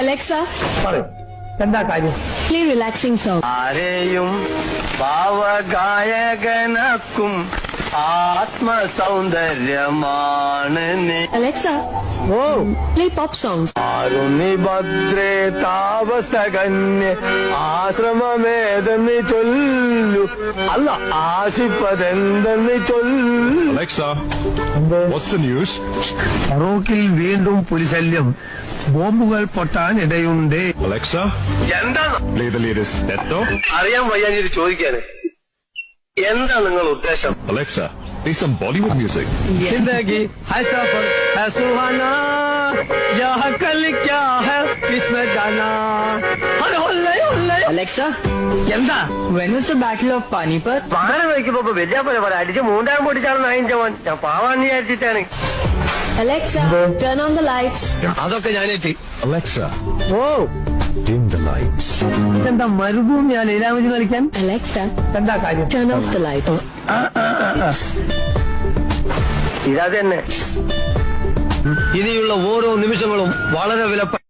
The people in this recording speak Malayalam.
Alexa, പറയൂ, എന്താ കാര്യം? play relaxing song. ആരെയും ഭാവഗായകനാക്കും ആത്മസൗന്ദര്യമാണ് നീ. Alexa, ഓ, play pop songs. ആരുണിഭദ്രേ താപസകന്യ ആശ്രമമേതെന്ന് ചൊല്ലു, അല്ല ആശിപ്പതെന്തെന്ന് ചൊല്ലു. Alexa, what's the news? ഫറൂഖിൽ വീണ്ടും പുലിശല്യം, ബോംബുകൾ പൊട്ടാൻ ഇടയുണ്ട്. Alexa, എന്താണ് play the latest Netto. അറിയാൻ വയ്യാഞ്ഞിട്ട് ചോദിക്കാന്, എന്താ നിങ്ങൾ ഉദ്ദേശം? Alexa, play some Bollywood music. जिंदगी है सफर है सुहाना, यह कल क्या है इसमें जाना. अरे होल्ले होल्ले. Alexa, എന്താ? when was the Battle of Panipat? പാനം വയ്ക്കുമ്പോ വലിയ പോലെ അടിച്ച് മൂന്നാം പൊടിച്ചാണ് നായിഞ്ചവൻ. ഞാൻ പാവാന്ന് വിചാരിച്ചിട്ടാണ്. Alexa, turn on the lights. അതൊക്കെ ഞാനേറ്റി. Alexa, oh, dim the lights. എന്താ മരുഭൂമിയാ ലീലാവതി കളിക്കാൻ? Alexa, എന്താ കാര്യം? turn off the lights. ഇതാ തന്നെ. ഇനിയുള്ള ഓരോ നിമിഷങ്ങളും വളരെ വിലപ്പെട്ട